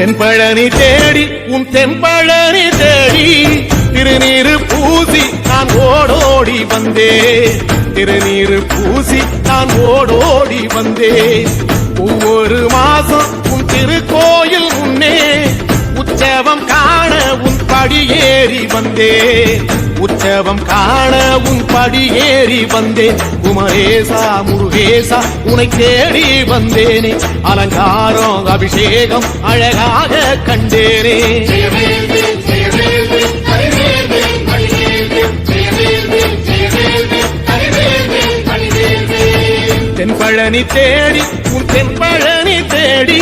தென்பழனி தேடி உன் தென்பழனி தேடி திருநீரு பூசி நான் ஓடோடி வந்தேன். திருநீரு பூசி நான் ஓடோடி வந்தேன். ஒவ்வொரு மாசம் உன் திருக்கோயில் முன்னே உற்சவம் காண உன் படியேறி வந்தேன். உற்சவம் காண உன் படியேறி வந்தேன். குமரேசா முருகேசா உனை தேடி வந்தேனே. அலங்காரம் அபிஷேகம் அழகாக கண்டேனே. தென்பழனி தேடி உன் தென்பழனி தேடி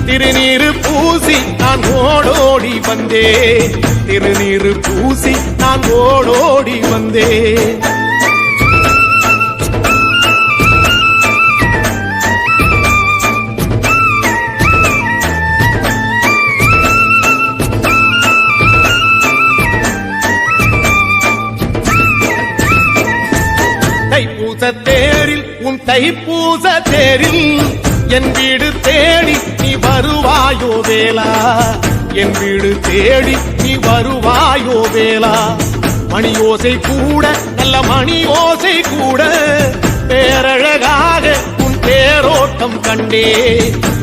திருநீரு பூசி நான் ஓடோடி வந்தேன். திருநீரு பூசி நான் ஓடோடி வந்தேன். தைப்பூச தேரில் உன் தைப்பூச தேரில் என் வீடு தேடி நீ வருவாயோ வேளா. என் வீடு தேடி நீ வருவாயோ வேளா. மணியோசை கூட நல்ல மணியோசை கூட பேரழகாக உன் தேரோட்டம் கண்டே.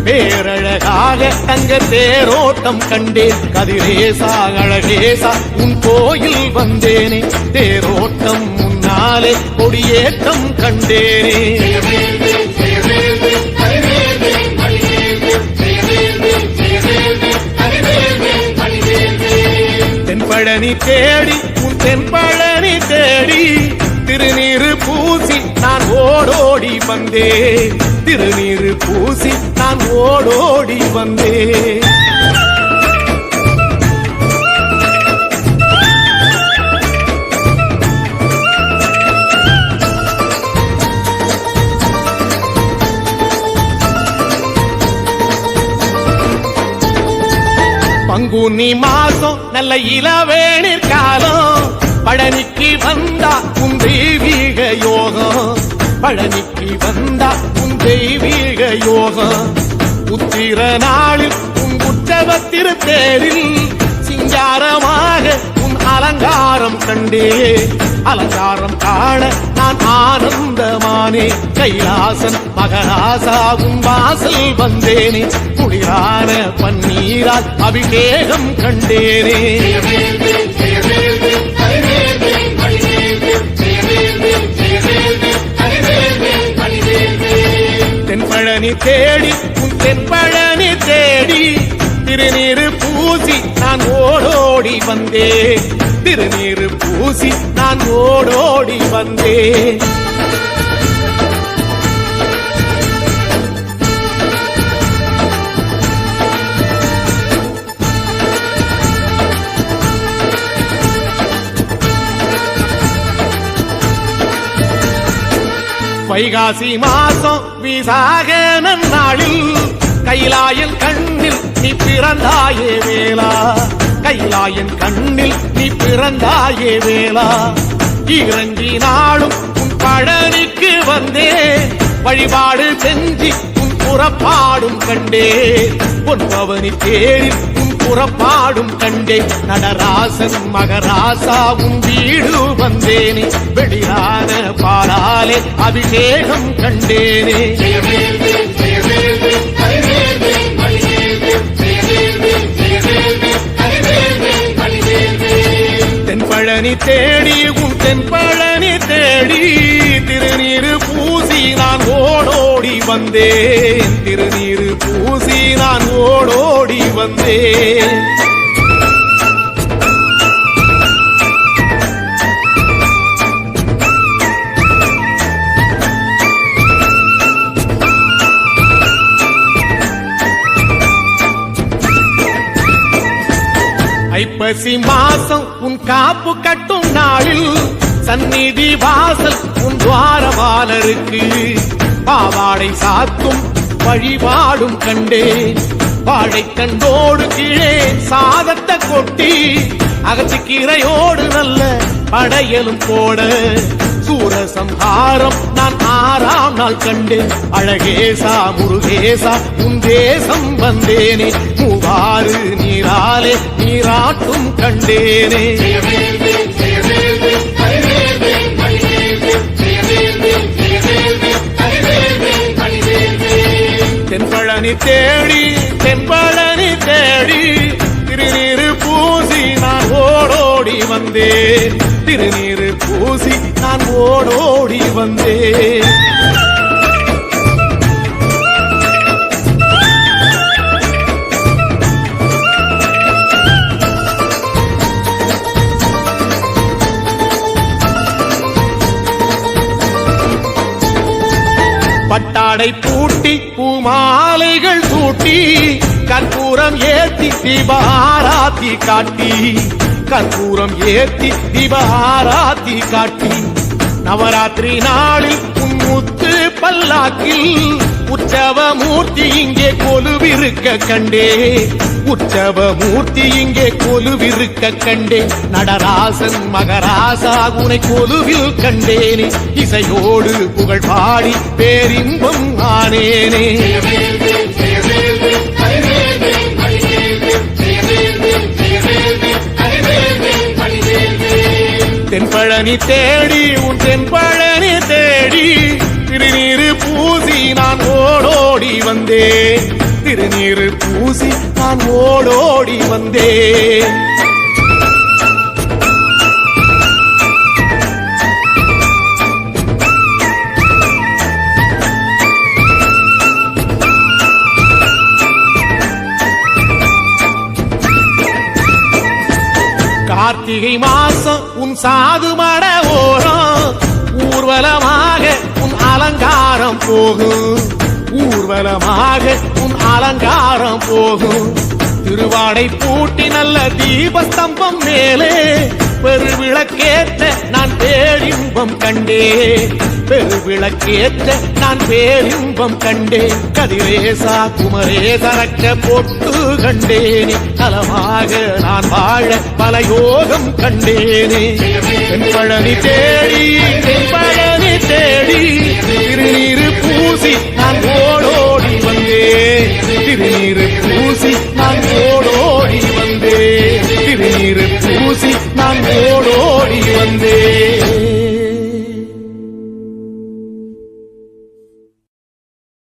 பேரழகாக தங்க தேரோட்டம் கண்டே. கதிரேசா அழகேசா உன் கோயில் வந்தேனே. தேரோட்டம் முன்னாலே கொடியேற்றம் கண்டேனே. தென்பழனி தேடி உன் தென்பழனி தேடி திருநீரு பூசி நான் ஓடோடி வந்தேன். திருநீரு பூசி நான் ஓடோடி வந்தேன். பங்குனி மாசம் நல்ல இளவேணிற் காலம். பழனிக்கு வந்தா உன் தெய்வீக யோகம். பழனிக்கு வந்தா உன் தெய்வீக யோகம். உத்திர நாளில் உன் உற்சவத்திரு தேரில் சிங்காரமாக உன் அலங்காரம் கண்டே. அலங்காரம் காண நான் ஆனந்தமானே. கைலாசன் மகராசா உன் வாசல் வந்தேனே. குளிரான பன்னீரால் அபிஷேகம் கண்டேனே. தென்பழனி தேடி உன் தென்பழனி தேடி திருநீரு பூசி நான் ஓடோடி வந்தேன். திருநீரு பூசி நான் ஓடோடி வந்தேன். வைகாசி மாசம் விசாக நாளில் கைலாயன் கண்ணில் நீ பிறந்தாயே வேளா. கைலாயன் கண்ணில் நீ பிறந்தாயே வேளா. இறங்கி நாளும் உன் பழனிக்கு வந்தே. வழிபாடு செஞ்சு உன் புறப்பாடும் கண்டே. பொன்பவனி தேரில் உன் புறப்பாடும் கண்டே. நடராசன் மகராசா உன் வீடு வந்தேனே. வெளியான பாலாலே அபிஷேகம் கண்டேனே. தென்பழனி தேடி உன் தென்பழனி தேடி திருநீரு பூசி நான் ஓடோடி வந்தேன். திருநீரு பூசி நான் ஓடோடி வந்தேன். ஐப்பசி மாசம் உன் காப்பு கட்டும் நாளில் சந்நிதி வாசல் உன் துவாரபாலருக்கு பாவாடை சாத்தும் வழிபாடும் கண்டேன். வாழைக்கண்டோடு கீழே சாதத்தை கொட்டி அகச்சிக்கீரையோடு நல்ல படையலும் போட சூரசம்ஹாரம் நான் 6ஆம் நாள் கண்டேன். அழகேசா முருகேசா உன் தேசம் வந்தேனே, மூவாறு நீராலே நீராட்டும் கண்டேனே. தென்பழனி தேடி தென்பழனி தேடி திருநீரு பூசி நான் ஓடோடி வந்தேன். திருநீரு பூசி நான் ஓடோடி வந்தேன். பட்டாடை பூட்டி பூமாலைகள் சூட்டி கற்பூரம் ஏத்தி தீபாராத்தி காட்டி, கற்பூரம் ஏத்தி தீபாராத்தி காட்டி, நவராத்திரி நாளில் முத்து பல்லாக்கில் உற்சவ மூர்த்தி இங்கே கொலுவிருக்க கண்டே. உற்சவ மூர்த்தி இங்கே கொலுவிருக்க கண்டே. நடராசன் மகராசா உனை கொலுவில் கண்டேனே. இசையோடு புகழ் பாடி பேரின்பம் ஆனேனே. தென்பழனி தேடி உன் தென்பழனி தேடி திருநீரு பூசி நான் ஓடோடி வந்தேன். திருநீரு பூசி நான் ஓடோடி வந்தேன். கார்த்திகை மாசம் உன் சாது மட ஓரம் ஊர்வலமாக உன் அலங்காரம் போகும். ஊர்வலமாக உன் அலங்காரம் போகும். திருவாடை பூட்டி நல்ல தீபஸ்தம்பம் மேலே பெருவிளக்கேற்ற நான் பேரின்பம் கண்டே. பெருவிளக்கேற்ற நான் பேரின்பம் கண்டே. கதிரேசா குமரேசரக்க பொட்டு கண்டேனே. நலமாக நான் வாழ பல யோகம் கண்டேனே. தென்பழனி தேடி தென்பழனி தேடி